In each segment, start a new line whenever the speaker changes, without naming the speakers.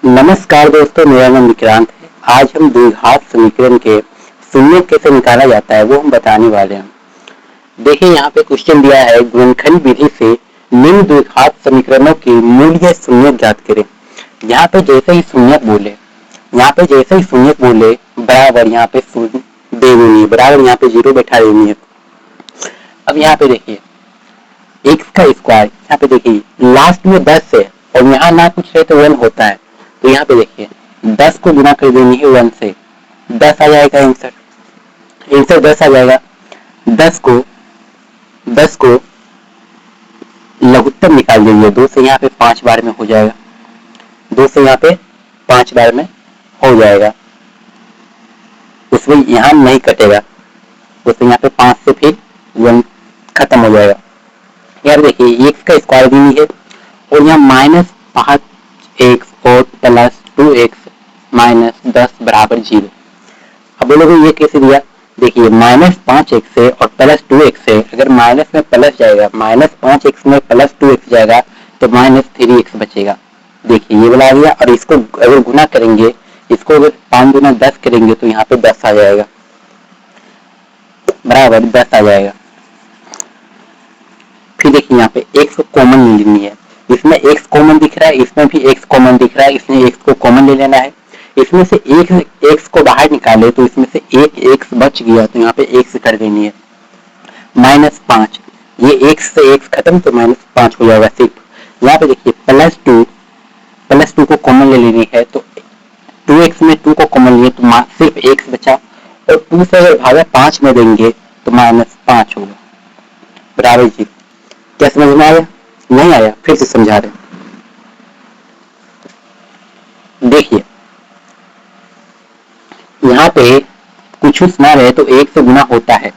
नमस्कार दोस्तों, मेरा नाम विक्रांत है। आज हम द्विघात समीकरण के शून्य कैसे निकाला जाता है वो हम बताने वाले हैं। देखिए यहाँ पे क्वेश्चन दिया है, गुणनखंड विधि से निम्न द्विघात समीकरणों की मूल्य शून्य ज्ञात करें। यहाँ पे जैसे ही शून्य बोले बराबर यहाँ पे शून्य दे देनी है, बराबर यहाँ पे जीरो बैठा देनी है। अब यहाँ पे देखिए एक्स का स्क्वायर, यहाँ पे देखिए लास्ट में 10 है और यहाँ ना कुछ है तो 1 होता है, तो यहाँ पे देखिए 10 को गुना कर देनी है 1 से, 10 आ जाएगा आंसर 10 आ जाएगा। 10 को लघुत्तम निकाल देंगे 2 से, यहाँ पे 5 बार में हो जाएगा, 2 से यहाँ पे 5 बार में हो जाएगा, उसमें यहाँ नहीं कटेगा, उसमें यहाँ पे 5 से फिर 1 खत्म हो जाएगा। यार देखिए एक्स का स्क्वायर भी नहीं है और यहाँ -5x और +2x -10 बराबर 0। अब बोलोगे ये कैसे दिया? देखिए -5x है और +2x है, अगर माइनस में प्लस जाएगा, -5x में +2x जाएगा तो -3x बचेगा। देखिए ये वाला आ गया, और इसको अगर गुना करेंगे, इसको अगर 5 गुना 10 करेंगे तो यहाँ पे 10 आ जाएगा, बराबर 10 आ जाएगा। फिर देखिए यहाँ पे x को कॉमन ले लेनी है, इसमें x कॉमन दिख रहा है, इसमें भी x कॉमन दिख रहा है, इसमें x को कॉमन ले लेना है। इसमें से एक x को बाहर निकाले तो इसमें से एक x बच गया, तो यहाँ पे x कर देनी है -5, ये x से x खत्म तो -5 हो जाएगा सिर्फ। यहाँ पे देखिए +2 को कॉमन ले लेनी है, तो 2x में 2 को कॉमन लिए तो सिर्फ x बचा, और 2 से अगर भागा 5 में देंगे तो -5 होगा, बराबर जी। क्या समझ में आया? नहीं आया? फिर से समझा रहे। देखिए यहाँ पे कुछ ना रहे तो 1 से गुना होता है,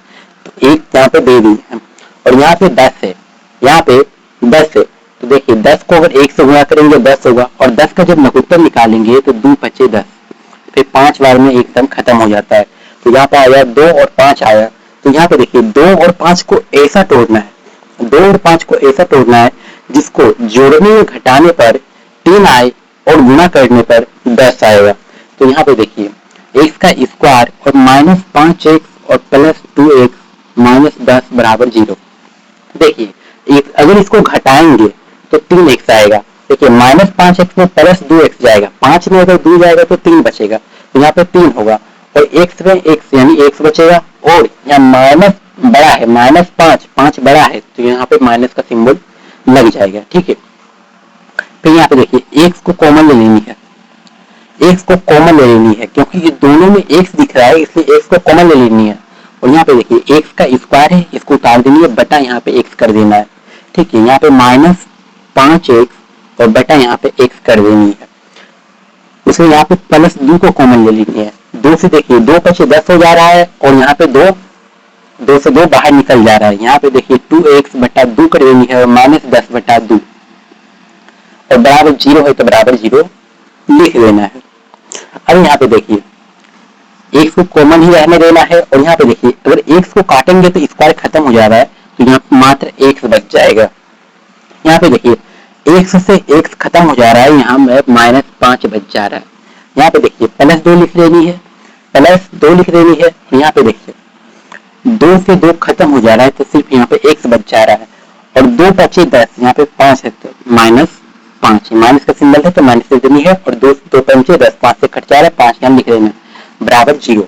तो 1 यहाँ पे दे दी है, और यहाँ पे 10 है, यहाँ पे 10 है, तो देखिए 10 को अगर 1 से गुना करेंगे 10 होगा, और 10 का जब लघुत्तम निकालेंगे तो 2 बचे 10, फिर 5 बार में एकदम खत्म हो जाता है। तो यहाँ पे आया 2 और 5 आया, तो यहाँ पे देखिए 2 और 5 को ऐसा तोड़ना है, 2 और 5 को ऐसा तोड़ना है जिसको जोड़ने और घटाने पर 3 आए और गुना करने पर 10 आएगा। तो यहाँ पे देखिए x का स्क्वायर और -5x और +2x -10 बराबर 0। देखिए अगर इसको घटाएंगे तो 3x आएगा। देखिए -5x में +2x जाएगा, 5 में अगर 2 जाएगा तो 3 बचेगा, तो यहाँ पे 3 होगा, और x में x यानी x बचेगा, और यहाँ माइनस बड़ा है -5 बड़ा है, तो यहाँ पे माइनस का सिंबल लग जाएगा, ठीक है। फिर यहाँ पे देखिए x को कॉमन ले लेनी है, क्योंकि ये दोनों में x दिख रहा है इसलिए x को कॉमन ले लेनी है। और यहाँ पे देखिए x का स्क्वायर है, इसको उतार देनी है, बटा यहाँ पे x कर देना है, ठीक है। यहाँ पे -5x और बटा यहाँ पे x कर देनी है। उसमें यहाँ पे +2 को कॉमन ले लेनी है, 2 से देखिए 2 बचे 10 हो जा रहा है, और यहाँ पे 2 से 2 बाहर निकल जा रहा है। यहाँ पे देखिए 2x बटा 2 कर देनी है, और -10 बटा 2, और बराबर 0 है तो बराबर 0 लिख देना है। अब यहाँ पे देखिए x को कॉमन ही रहने देना है, और यहाँ पे देखिए अगर x को काटेंगे तो स्क्वायर खत्म हो जा रहा है, तो यहाँ मात्र x बच जाएगा। यहाँ पे देखिए x से x खत्म हो जा रहा है, यहाँ में -5 बच जा रहा है। यहाँ पे देखिए +2 लिख देनी है, यहाँ पे देखिए 2 से 2 खत्म हो जा रहा है, तो सिर्फ यहाँ पे x बच जा रहा है, और 2 बचे 10, यहाँ पे 5 है तो -5, माइनस का सिंबल है तो माइनस लिख देनी है, और 2 पंचे 10, 5 से कट जा रहा है, 5 यहाँ लिख देना बराबर 0,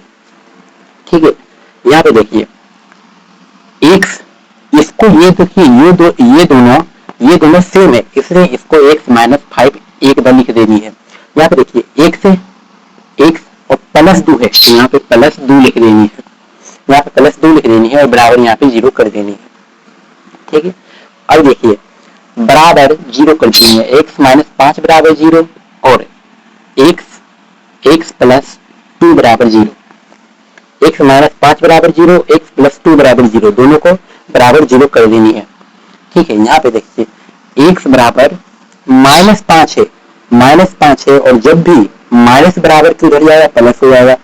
ठीक है। यहाँ पे देखिए x, इसको ये देखिए ये दोनों सेम है, इसलिए इसको x -5 एक बार लिख देनी है। यहाँ पे देखिए x और +2 है, यहाँ पे +2 लिख देनी है, यहाँ पे +2 लिख देनी है, और बराबर यहाँ पे 0 कर देनी है, ठीक है। अब देखिए बराबर 0 कर देनी है, x -5 बराबर 0 और x +2 बराबर 0, x -5 बराबर 0, x +2 बराबर 0, दोनों को बराबर 0 कर देनी है, ठीक है। यहाँ पे देखिए x बराबर -5 है, और जब भी माइनस बराबर के उधर जाएगा प्लस हो जाएगा,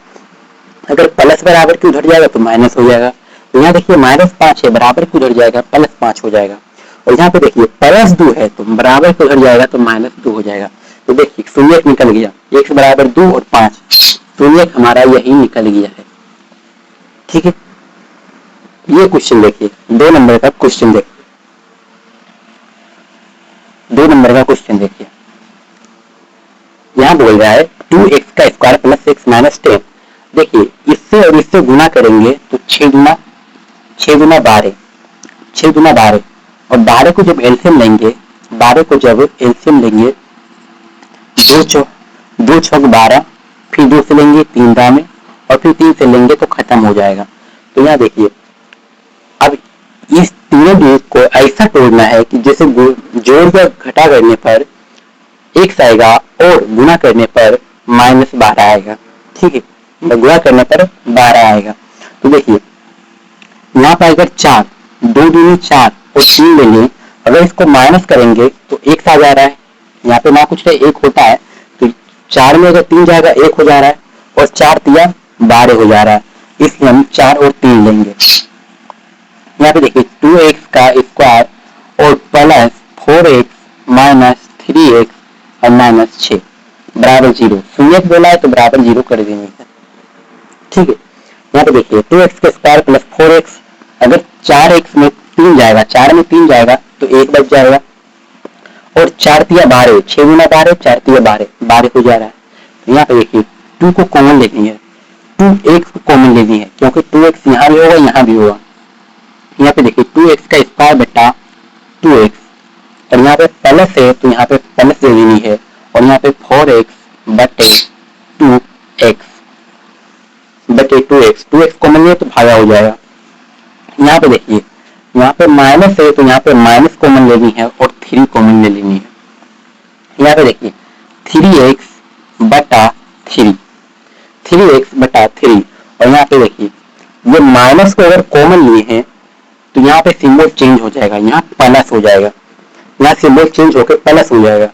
अगर प्लस बराबर के उधर जाएगा तो माइनस हो जाएगा। तो यहाँ देखिए -5 है, बराबर के उधर जाएगा +5 हो जाएगा, और यहाँ पे देखिए +2 है तो बराबर के उधर जाएगा तो -2 हो जाएगा। तो देखिए शून्य निकल गया, x बराबर 2 और 5, शून्य हमारा यही निकल गया है। ठीक है, ये क्वेश्चन देखिए 2 नंबर का क्वेश्चन देखिए, 2 नंबर का क्वेश्चन देखिए, यहाँ बोल रहा है 2x का स्क्वायर प्लस x माइनस 10। देखिए इससे और इससे गुना करेंगे तो 6 गुना 12, 6 गुना 12, और 12 को जब एलसीएम लेंगे, 12 को जब एलसीएम लेंगे 2 चौक 12, फिर 2 से लेंगे 3 दामे, और फिर 3 से लेंगे तो खत्म हो जाएगा। तो यहाँ देखिए अब इस तीनों डिजिट को ऐसा तोड़ना है कि जैसे जोड़ या घटा करने पर x आएगा और गुना करने पर -12 आएगा। ठीक है, गुणा करने पर 12 आएगा। तो देखिए यहाँ पर अगर 4, 2 दूनी 4 और 3 ले लें, अगर इसको माइनस करेंगे तो x आ जा रहा है, यहाँ पे ना कुछ है 1 होता है, तो 4 में अगर 3 जाएगा 1 हो जा रहा है, और 4 तिया 12 हो जा रहा है, इसलिए हम 4 और 3 लेंगे। यहाँ पे देखिए 2x का स्क्वायर और प्लस 4x माइनस 3x और माइनस 6 बराबर 0, शून्य बोला है तो बराबर 0 कर देंगे। ठीक है, यहाँ पे देखिए 2x का स्क्वायर प्लस 4x, अगर 4x में 3 जाएगा, 4 में 3 जाएगा तो 1 बच जाएगा, और 4 तिया 12, 6 गुना 12, 4 तिया 12, 12 हो जा रहा है। तो यहाँ पे देखिए 2 को कॉमन लेनी है, 2x को कॉमन लेनी है, क्योंकि 2x यहाँ भी होगा यहाँ भी होगा। यहाँ पे देखिए 2x का स्क्वायर बटा 2x, और यहाँ पे प्लस है तो यहाँ पे प्लस ले लेनी है, और यहाँ पे 4x बटे 2x बटे 2x कॉमन है तो भागा हो जाएगा। यहाँ पे देखिए यहाँ पे माइनस है तो यहाँ पे माइनस कॉमन लेनी है और 3 कॉमन ले लेनी है। यहाँ पे देखिए 3x बटा 3, 3x बटा 3, और यहाँ पे देखिए ये माइनस को अगर कॉमन लिए हैं तो यहाँ पे सिंबल चेंज हो जाएगा, यहाँ प्लस हो जाएगा, यहाँ सिंबल चेंज होकर प्लस हो जाएगा।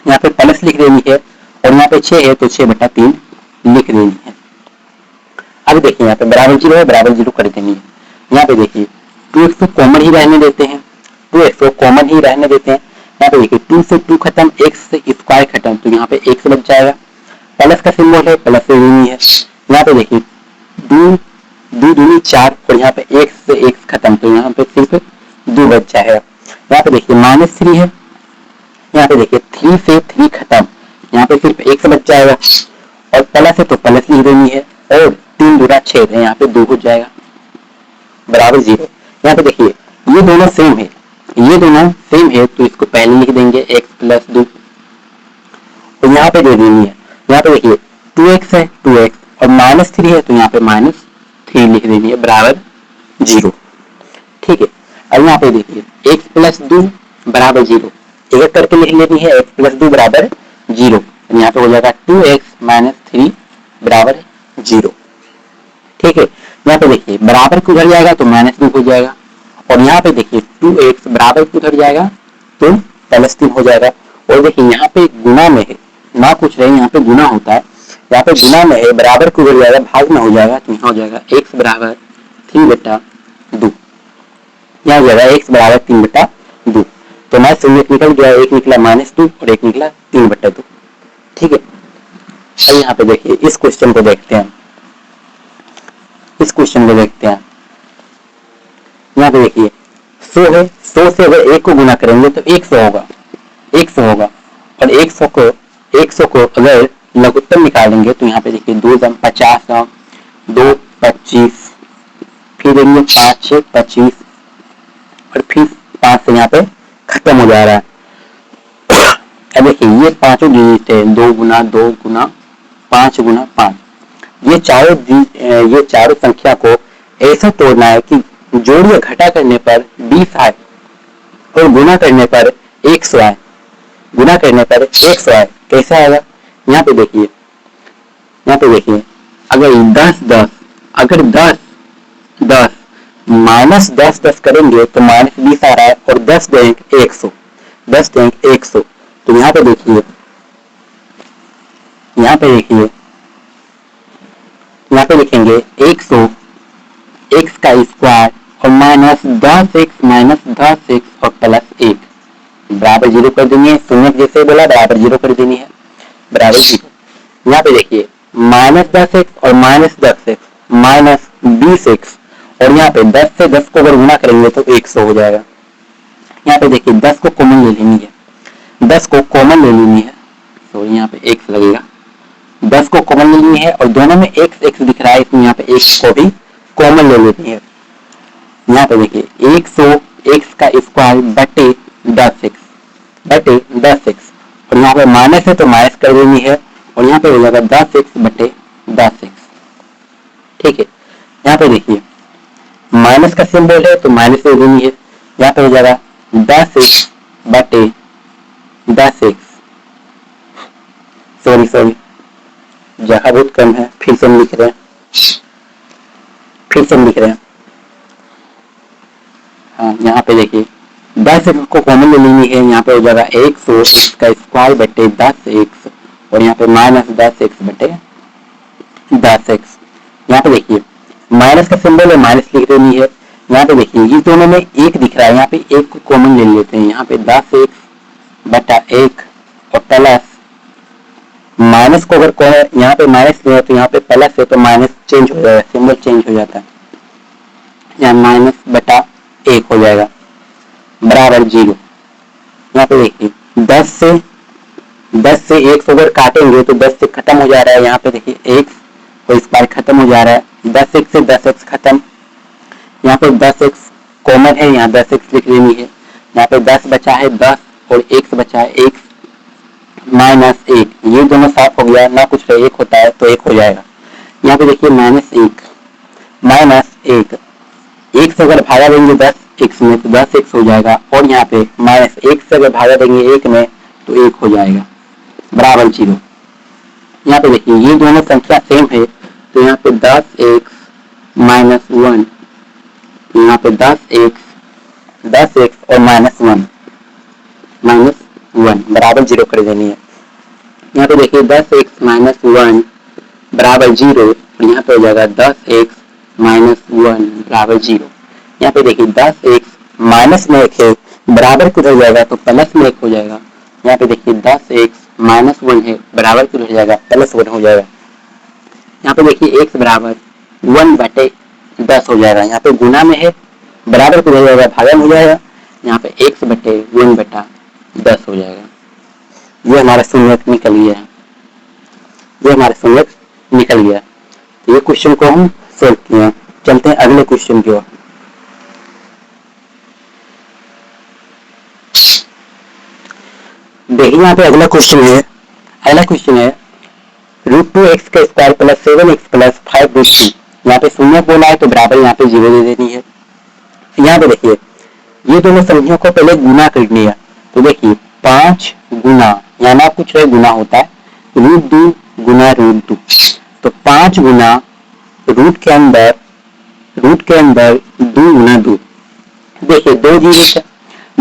यहाँ पे प्लस लिख देनी है, और यहाँ पे 6 है तो 6 बटा 3 लिख देनी है। अब देखिए यहाँ पे बराबर 0 है, बराबर 0 कर देनी है। यहाँ पे देखिए 2x को कॉमन ही रहने देते हैं, 2x को कॉमन ही रहने देते हैं। यहाँ पे देखिए 2 से 2 खत्म, x से स्क्वायर खत्म, तो यहाँ पे x बच जाएगा, प्लस का सिंबल है प्लस से लेनी है। यहाँ पे देखिए 2 दूनी 4, और यहाँ पे x से x खत्म, तो यहाँ पे सिर्फ 2 बच जाएगा। यहाँ पे देखिए -3 है, यहाँ पे देखिए 3 से 3 खत्म, यहाँ पे सिर्फ x बच जाएगा, और प्लस है तो प्लस लिख देनी है, और 3 दूना 6 है, यहाँ पे 2 हो जाएगा, बराबर 0। यहाँ पे देखिए ये दोनों सेम है, ये दोनों सेम है, तो इसको पहले लिख देंगे x प्लस 2, और यहाँ पे दे देनी है। यहाँ पे देखिए 2x है 2x, और -3 है तो यहाँ पे -3 लिख देनी है, बराबर 0। ठीक है, अब यहाँ पे देखिए x प्लस 2 बराबर 0, एक करके लिख लेनी है, x प्लस 2 बराबर 0, यहाँ पे हो जाएगा 2x माइनस 3 बराबर 0। ठीक है, यहाँ पे देखिए बराबर को उधर जाएगा तो -2 हो जाएगा, और यहाँ पे देखिए 2x बराबर को उधर जाएगा तो +3 हो जाएगा। और देखिए यहाँ पे गुना में है, ना कुछ रहे, यहाँ पे गुना होता है, यहाँ पे गुना में है, बराबर को उधर जाएगा भाग में हो जाएगा, तो यहाँ हो जाएगा x बराबर 3 बटा 2, यहाँ हो जाएगा x बराबर 3 बटा 2। तो मैं शून्य निकल गया, एक निकला -2 और एक निकला 3 बटा 2। ठीक है, अब यहाँ पे देखिए इस क्वेश्चन को देखते हैं, इस क्वेश्चन को देखते हैं। यहाँ पे देखिए 100 है, 100 से अगर 1 को गुना करेंगे तो 100 होगा, 100 होगा, और 100 को अगर लघुत्तम निकालेंगे तो यहाँ पे देखिए 2 जम 50, 2 25, फिर देंगे 5 6 25, और फिर 5 से यहाँ पे खत्म हो जा रहा है। अब देखिए ये पांचों डिजिट है, 2 गुना 2 गुना 5 गुना 5, ये चारों संख्या को ऐसा तोड़ना है कि जोड़ या घटा करने पर 20 आए और गुना करने पर 100 आए, गुना करने पर 100 आए। कैसा आएगा? यहाँ पे देखिए अगर 10 10 अगर 10 10 माइनस 10 10 करेंगे तो -20 आ रहा है, और 10 देंगे 100, 10 देंगे 100, तो यहाँ पे देखिए यहाँ पे लिखेंगे 100 x का स्क्वायर और -10x और +1 बराबर 0 कर देनी है, शून्य जैसे बोला बराबर 0 कर देनी है, बराबर 0। यहाँ पे देखिए -10x और -10x माइनस 20x, और यहाँ पे 10 से 10 को अगर गुना करेंगे तो 100 हो जाएगा। यहाँ पे देखिए 10 को कॉमन ले लेनी है, 10 को कॉमन ले लेनी है, तो यहाँ पे x लगेगा, 10 को कॉमन ले लेनी है और दोनों में x दिख रहा है, इसमें यहाँ पे x को भी कॉमन ले लेनी है। यहाँ पे देखिए 100x का स्क्वायर बटे 10x और यहाँ पे माइनस है तो माइनस कर देनी है, और यहाँ पे हो जाएगा 10x बटे 10x। ठीक है, यहाँ पे देखिए माइनस का सिंबल है तो माइनस दे देनी है, यहाँ पे हो जाएगा 10x बटे 10x। सॉरी जगह बहुत कम है, फिर से हम लिख रहे हैं। हाँ, यहाँ पे देखिए 10x को कॉमन ले लेनी है, यहाँ पे हो जाएगा 100x का स्क्वायर बटे 10x, और यहाँ पे माइनस 10x बटे 10x। यहाँ पे देखिए माइनस का सिंबल है, माइनस लिख देनी है। यहाँ पे देखिए ये दोनों में 1 दिख रहा है, यहाँ पे 1 को कॉमन ले लेते हैं, यहाँ पे 10x बटा 1 और प्लस माइनस को अगर यहाँ पे माइनस लिया तो यहाँ पे प्लस है तो माइनस चेंज हो जाएगा, सिंबल चेंज हो जाता है, यहाँ माइनस बटा 1 हो जाएगा, बराबर 0। यहाँ पे देखिए 10 से 1 अगर काटेंगे तो 10 से खत्म हो जा रहा है, यहाँ पे देखिए x और इस बार खत्म हो जा रहा है, 10x से 10x खत्म, यहाँ पे 10x कॉमन है, यहाँ 10x लिख लेनी है, यहाँ पे 10 बचा है 10 और x बचा है x माइनस 1, ये दोनों साफ हो गया, ना कुछ 1 होता है तो 1 हो जाएगा। यहाँ पे देखिए माइनस 1 से अगर भागा देंगे 10x में तो 10x हो जाएगा, और यहाँ पे माइनस 1 से अगर भागा देंगे 1 में तो 1 हो जाएगा, बराबर 0। यहाँ पे देखिए ये दोनों संख्या सेम है तो यहाँ पे 10x माइनस 1, यहाँ पे 10x और माइनस 1 बराबर 0 कर देनी है। यहाँ पे देखिए 10x माइनस 1 बराबर 0, और यहाँ पे हो जाएगा 10x माइनस 1 बराबर 0। यहाँ पे देखिए 10x माइनस में 1 है, बराबर किधर हो जाएगा तो प्लस में 1 हो जाएगा। यहाँ पे देखिए 10x माइनस 1 है, बराबर किधर हो जाएगा प्लस 1 हो जाएगा। यहाँ पे देखिए x बराबर 1 बटे 10 हो जाएगा, यहाँ पे गुना में है, बराबर किधर हो जाएगा भागा में हो जाएगा, यहाँ पे x बटे 1 बटा 10 हो जाएगा। ये हमारा शून्यक निकल गया, ये क्वेश्चन को हम सोल्व किया। चलते हैं अगले क्वेश्चन की ओर। देखिए यहाँ पे अगला क्वेश्चन है √2x का स्क्वायर प्लस 7x प्लस 5√3। यहाँ पे शून्य बोला है तो बराबर यहाँ पे 0 दे देनी है। यहाँ पे देखिए ये दोनों संख्याओं को पहले गुना करनी है, तो देखिए 5 गुना, यहाँ ना कुछ है गुना होता है, √2 गुना √2, तो 5 गुना रूट के अंदर 2 गुना 2। देखिए 2 जीरो,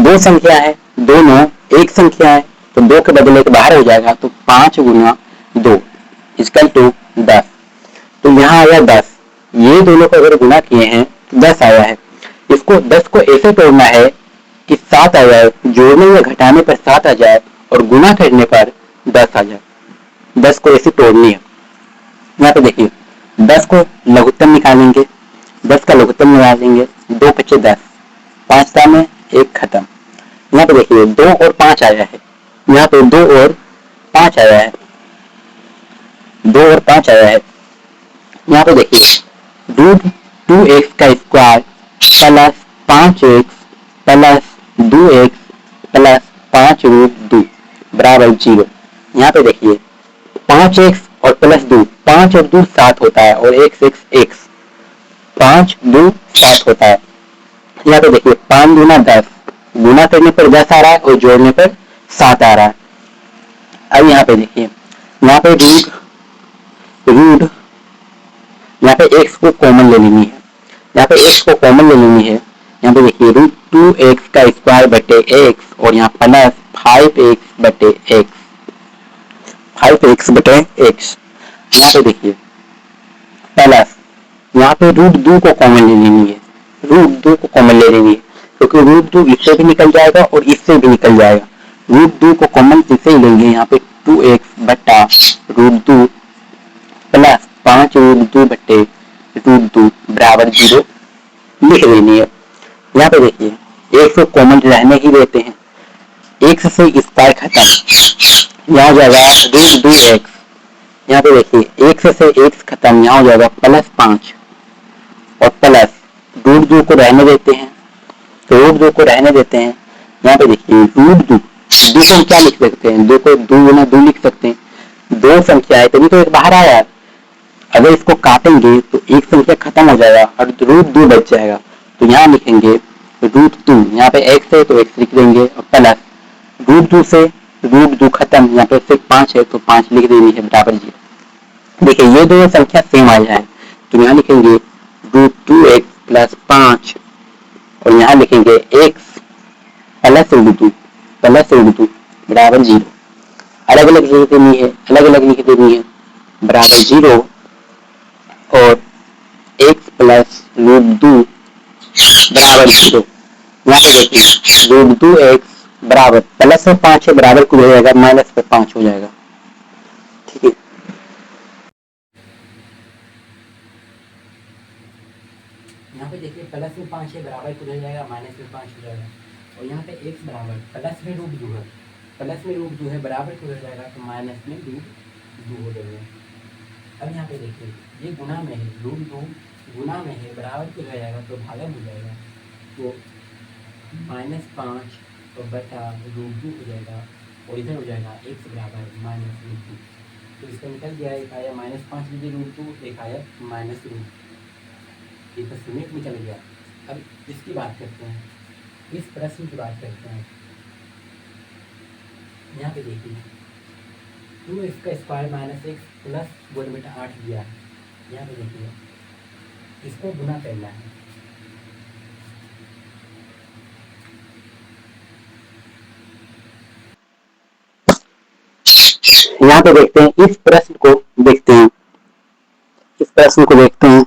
2 संख्या है, दोनों एक संख्या है तो 2 के बदले के बाहर हो जाएगा, तो 5 गुना 2 इक्वल टू 10। तो यहाँ आया 10, ये दोनों को अगर गुना किए हैं तो 10 आया है। इसको 10 को ऐसे तोड़ना है कि 7 आ जाए, जोड़ने या घटाने पर 7 आ जाए और गुना करने पर 10 आ जाए। 10 को ऐसे तोड़नी है। यहाँ पे देखिए 10 को लघुत्तम निकालेंगे, 10 का लघुत्तम निकालेंगे, 2 बचे 10, 5 में 1 खत्म। यहाँ पे देखिए 2 और 5 आया है, यहाँ पे 2 और 5 आया है, 2 और 5 आया है। यहाँ पे देखिए √2x का square plus 5x plus 2x plus 5√2 बराबर 0। यहाँ पे देखिए 5x और प्लस 2, 5 और 2 7 होता है, और x 5 2 7 होता है। यहाँ पे देखिए 5 गुना 10, गुना करने पर 10 आ रहा है और जोड़ने पर 7 आ रहा है। अब यहाँ पे देखिए यहाँ पे रूट यहाँ पे x को कॉमन ले लेनी है, यहाँ पे x को कॉमन ले लेनी है। यहाँ पे देखिए √2x का स्क्वायर बटे x और यहाँ प्लस 5x बटे x। यहाँ पे देखिए प्लस यहाँ पे √2 को कॉमन ले लेनी है, √2 को कॉमन ले लेनी है। क्योंकि रूट 2 इससे भी निकल जाएगा और इससे भी निकल जाएगा। रूट 2 को कॉमन इसे ही लेंगे, यहाँ पे 2x बट्टा रूट 2 प्लस 5 रूट 2 बट्टे रूट 2 बराबर 0 लिख देनी है। यहाँ पे देखिए एक को कॉमन रहने ही देते हैं, x से स्क्वायर खत्म, यहाँ हो जाएगा रूट 2x। यहाँ पे देखिए x से x खत्म, यहाँ हो जाएगा प्लस 5 और प्लस रूट 2 को रहने देते हैं, तो रूट 2 को रहने देते हैं। यहाँ पे देखिए रूट 2 को हम क्या लिख सकते हैं, 2 को 2 गुना 2 लिख सकते हैं। दो संख्या है तभी तो एक बाहर आया, अगर इसको काटेंगे तो एक संख्या खत्म हो जाएगा और रूट 2 बच जाएगा। तो यहाँ लिखेंगे रूट 2, यहाँ पे x है तो x लिख देंगे और प्लस रूट 2 से रूट 2 खत्म, यहाँ पे सिर्फ 5 है तो 5 लिख देनी है बराबर 0। देखिए ये दोनों संख्या सेम आ जाए तो यहाँ लिखेंगे रूट 2x प्लस 5 और यहाँ लिखेंगे x प्लस रूट 2 बराबर 0। अलग अलग लिख देनी है, अलग अलग लिख देनी है बराबर 0 और x प्लस रूट 2 बराबर 0। यहाँ पे देखिए रूट 2x बराबर प्लस में 5 है बराबर को हो जाएगा माइनस में 5 हो जाएगा। ठीक है,
यहाँ पे देखिए प्लस में 5 है बराबर को हो जाएगा माइनस में 5 हो जाएगा। और यहाँ पे x बराबर प्लस में रूट 2 है, प्लस में रूट 2 है बराबर को हो जाएगा तो माइनस में रूट 2 हो जाएगा। अब यहाँ पे देखिए ये गुना में है, रूट 2 गुना में है बराबर को हो जाएगा तो भागन हो जाएगा, तो माइनस 5 और बटा रूट 2 हो जाएगा और इधर हो जाएगा x बराबर माइनस रूट 2। तो इसका निकल गया, एक आया माइनस 5 डिग्री रूट 2, एक आया माइनस रूट, ये तो यूनिट निकल गया। अब इसकी बात करते हैं, इस प्रश्न की बात करते हैं। यहाँ पे देखिए 2x का स्क्वायर माइनस एक्स प्लस 2/8 दिया है। यहाँ पे देखिए इसको गुना करना है,
यहाँ पे देखते हैं इस प्रश्न को देखते हैं, इस प्रश्न को देखते हैं,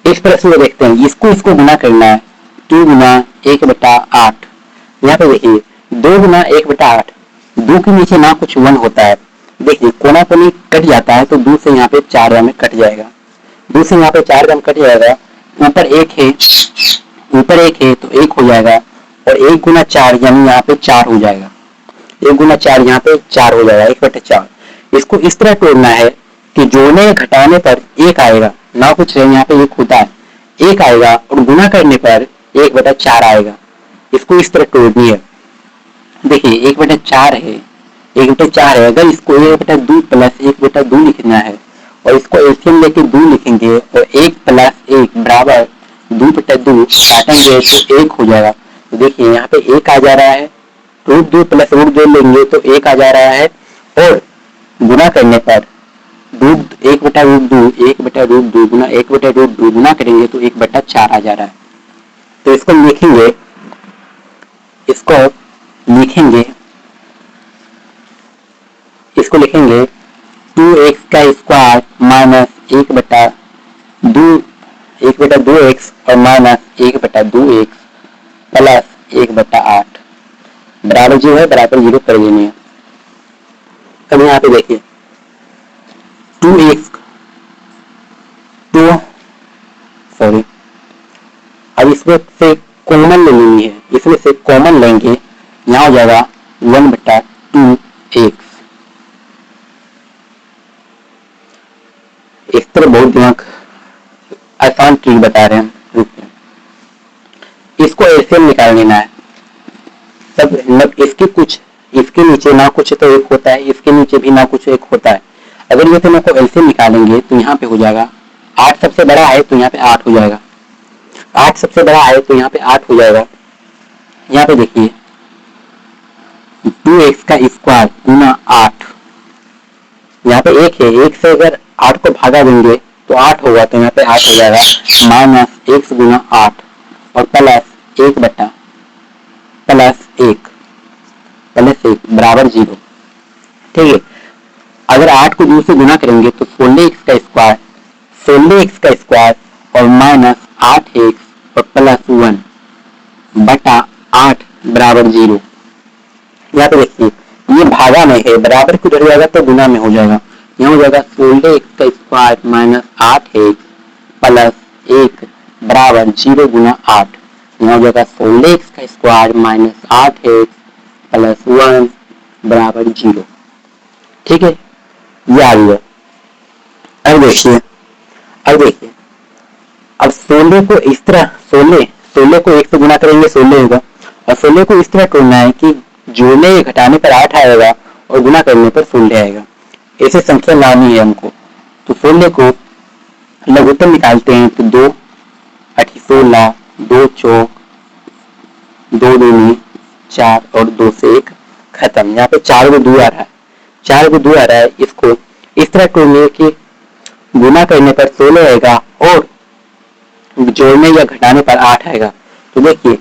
इस प्रश्न को देखते हैं। इसको गुना करना है, 2 गुना 1/8। यहाँ पे देखिए 2 गुना 1/8, 2 के नीचे ना कुछ 1 होता है। देखिए कोना कोनी कट जाता है तो 2 से यहाँ पे 4 में कट जाएगा, 2 से यहाँ पे 4 कट जाएगा। ऊपर 1 है, ऊपर 1 है तो 1 हो जाएगा और 1 गुना 4 यानी यहाँ पे 4 हो जाएगा, 1 गुना 4 यहाँ पे 4 हो जाएगा 1/4। इसको इस तरह तोड़ना है कि जोड़ने घटाने पर 1 आएगा, ना कुछ है यहाँ पे 1 होता है, 1 आएगा और गुना करने पर 1/4 आएगा। इसको इस तरह तोड़नी है। देखिए 1/4 है, 1/4 है, अगर इसको 1/2 प्लस 1/2 लिखना है और इसको एलसीएम लेके 2 लिखेंगे और 1 प्लस 1 बराबर 2/2 काटेंगे तो 1 हो जाएगा। तो देखिए यहाँ पे 1 आ जा रहा है, रूट 2 प्लस रूट 2 लेंगे तो 1 आ जा रहा है और गुना करने पर 1/2 1/2 गुना 1/2 गुना करेंगे तो 1/4 आ जा रहा है। तो इसको लिखेंगे, इसको लिखेंगे, इसको लिखेंगे 2x का स्क्वायर माइनस 1/2x और माइनस 1/2x प्लस 1/8 बराबर 0 है, बराबर 0 कर देनी है। अब यहाँ पे देखिए 2x अब इसमें से कॉमन ले लेनी है, इसमें से कॉमन लेंगे, यहाँ हो जाएगा 1/2x। इस तरह बहुत दिमाग आसान ट्रिक बता रहे हैं, रुकिए इसको ऐसे निकाल लेना है सब, मतलब इसके कुछ, इसके नीचे ना कुछ तो 1 होता है, इसके नीचे भी ना कुछ 1 होता है। अगर ये तीनों को एलसीएम निकालेंगे तो यहाँ पे हो जाएगा 8 सबसे बड़ा है तो यहाँ पे 8 हो जाएगा, 8 सबसे बड़ा है तो यहाँ पे 8 हो जाएगा। यहाँ पे देखिए 2x का स्क्वायर गुना 8, यहाँ पे 1 है, 1 से अगर 8 को भागा देंगे तो 8 होगा, तो यहाँ पे 8 हो जाएगा माइनस x गुना 8 और प्लस 1 प्लस 1 बराबर 0। ठीक है, अगर 8 को 2 से गुना करेंगे तो 16x का स्क्वायर और माइनस 8x और प्लस 1 बटा 8 बराबर 0। यहाँ पे देखिए ये भागा में है, बराबर को उधर जाएगा तो गुना में हो जाएगा। यहाँ हो जाएगा 16x का स्क्वायर माइनस 8x प्लस 1 बराबर 0 गुना 8। यहाँ हो जाएगा 16x का स्क्वायर माइनस 8x प्लस 1 बराबर 0। ठीक है, ये आ गया। अब देखिए अब 16 को इस तरह 16 को 1 से गुना करेंगे 16 होगा, और 16 को इस तरह करना है कि जोड़ने या घटाने पर 8 आएगा और गुना करने पर 16 आएगा। ऐसे संख्या लानी है हमको। तो 16 को लघुत्तम निकालते हैं तो 2 8 16, 2 चौक 2 दूनी 4 और 2 से 1 खत्म। यहाँ पे 4 को 2 आ रहा है, 4 को 2 आ रहा है। इसको इस तरह करने कि गुना करने पर 16 आएगा और जोड़ने या घटाने पर 8 आएगा। तो देखिए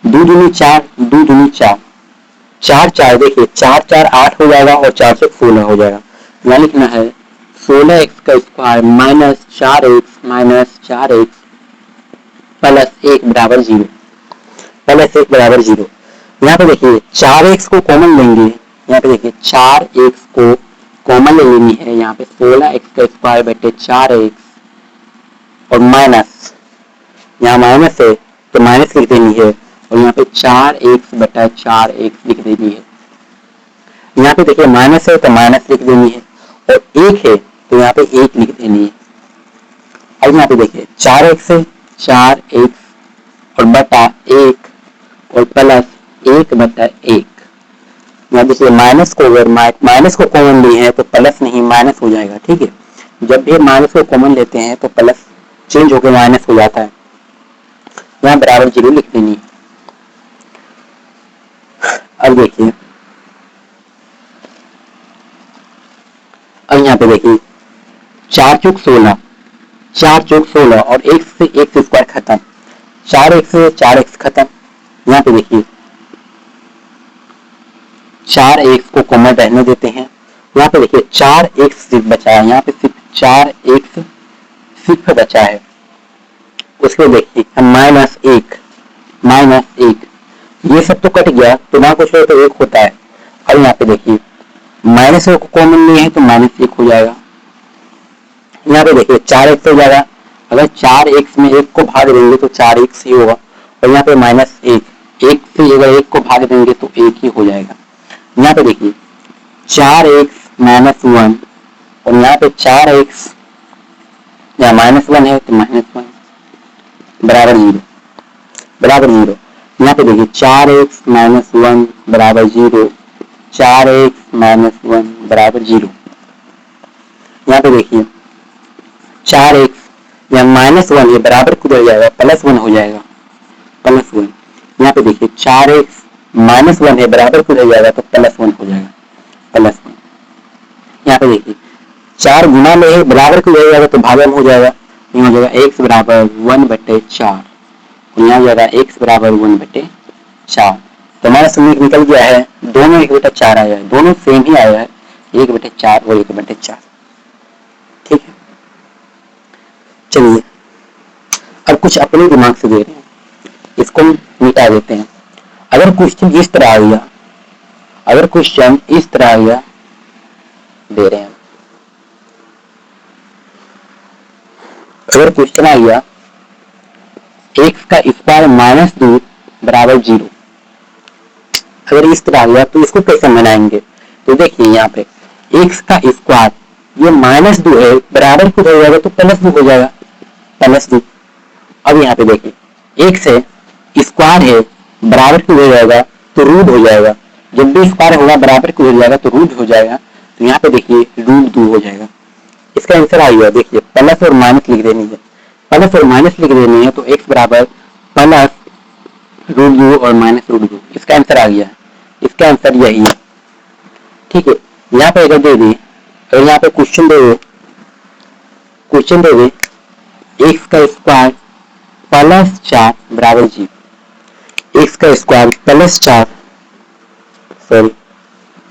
2 दूनी 4, 2 दूनी 4, 4 4 देखिए 4 4 8 हो जाएगा और 4 से 16 हो जाएगा। यहाँ लिखना है 16x का स्क्वायर माइनस 4x प्लस 1 बराबर 0, प्लस 1 बराबर 0। यहाँ पे देखिए 4x को कॉमन लेंगे, यहाँ पे देखिए 4x को कॉमन ले लेनी है। यहाँ पे 16x का स्क्वायर बटे 4x और माइनस, यहाँ माइनस है तो माइनस लिख देनी है, और यहाँ पे 4x बटा 4x लिख देनी है। यहाँ पे देखिए माइनस है तो माइनस लिख देनी है, और 1 है तो यहाँ पे 1 लिख देनी है। अब यहाँ पे देखिए 4x है, 4x और बटा 1 और प्लस 1 बटा 1। यहाँ देखिए माइनस को अगर माइनस को कॉमन लिए है तो प्लस नहीं माइनस हो जाएगा। ठीक है, जब भी माइनस को कॉमन लेते हैं तो प्लस चेंज होकर माइनस हो जाता है। यहाँ बराबर 0 लिख देनी है। अब देखिए अब यहाँ पे देखिए 4 चौक 16, 4 चौक 16 और 1 से 1 से स्क्वायर खत्म, 4x से 4x खत्म। यहाँ पे देखिए 4x को कॉमन रहने देते हैं। यहाँ पे देखिए 4x सिर्फ बचा है, यहाँ पे सिर्फ 4x सिर्फ बचा है। उसके देखिए हम माइनस 1 ये सब तो कट गया, तो ना कुछ हो तो 1 होता है। और यहाँ पे देखिए माइनस को कॉमन नहीं है तो माइनस 1 हो जाएगा। यहाँ पे देखिए 4x हो जाएगा, अगर 4x में 1 को भाग देंगे तो 4x ही होगा, और यहाँ पे माइनस 1 से अगर 1 को भाग देंगे तो 1 ही हो जाएगा। यहाँ पे देखिए 4x माइनस 1 और यहाँ पे 4x यहाँ माइनस 1 है तो माइनस 1 बराबर 0। यहाँ पे देखिए 4x माइनस 1 बराबर 0, 4x माइनस 1 बराबर 0। यहाँ पे देखिए 4x यहाँ माइनस 1 है, बराबर किधर जाएगा प्लस 1 हो जाएगा, प्लस 1। यहाँ पे देखिए 4x माइनस 1 है, बराबर किधर जाएगा तो प्लस 1 हो जाएगा, प्लस 1। यहाँ पे देखिए 4 गुना में है, बराबर किधर जाएगा तो भागन हो जाएगा। यहाँ हो जाएगा x बराबर 1 बटे 4, यहाँ हो जाएगा x बराबर 1 बटे 4। तो हमारा समीकरण निकल गया है, दोनों 1 बटे 4 आया है, दोनों सेम ही आया है, 1 बटे 4 और 1 बटे 4। ठीक है, चलिए अब कुछ अपने दिमाग से दे रहे हैं, इसको मिटा देते हैं। अगर क्वेश्चन इस तरह आ गया, दे रहे हैं, अगर क्वेश्चन आ गया x का स्क्वायर माइनस 2 बराबर 0, अगर इस तरह आ गया तो इसको कैसे बनाएंगे। तो देखिए यहाँ पे x का स्क्वायर ये माइनस 2 है, बराबर को हो जाएगा तो प्लस 2 हो जाएगा, प्लस 2। अब यहाँ पे देखिए x है स्क्वायर है, बराबर को हो जाएगा तो रूट हो जाएगा, जब भी स्क्वायर होगा बराबर को हो जाएगा तो रूट हो जाएगा। तो यहाँ पे देखिए रूट 2 हो जाएगा। इसका आंसर आ गया, देखिए प्लस और माइनस लिख देनी है, प्लस और माइनस लिख देनी है, तो x बराबर प्लस रूट 2 और माइनस रूट 2। इसका आंसर आ गया, इसका आंसर यही है। ठीक है, यहाँ पे अगर दे दी, अगर यहाँ पे क्वेश्चन दे दे x का स्क्वायर प्लस 4 बराबर 0, x का स्क्वायर प्लस 4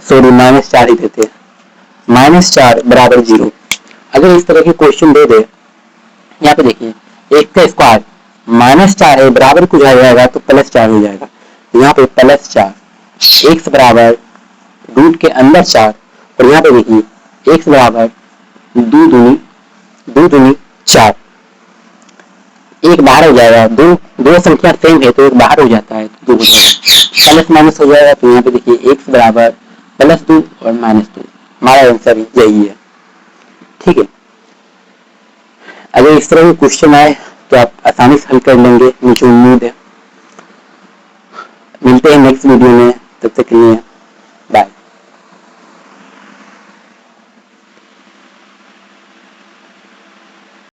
सॉरी माइनस 4 ही देते हैं, माइनस 4 बराबर 0। अगर इस तरह के क्वेश्चन दे दे, यहाँ पे देखिए x का स्क्वायर -4 है बराबर कुछ आ जाएगा तो +4 हो जाएगा। यहाँ पे +4 x बराबर रूट के अंदर 4 और यहाँ पे देखिए x बराबर 2 दूनी 4, एक बाहर हो जाएगा। दो संख्या सेम है तो एक बाहर हो जाता है तो 2 हो जाएगा, प्लस माइनस हो जाएगा। तो यहाँ पे देखिए x बराबर +2 और -2, हमारा आंसर यही है। ठीक है, अगर इस तरह के क्वेश्चन आए तो आप आसानी से हल कर लेंगे, मुझे उम्मीद है। मिलते हैं नेक्स्ट वीडियो में, तब तक के लिए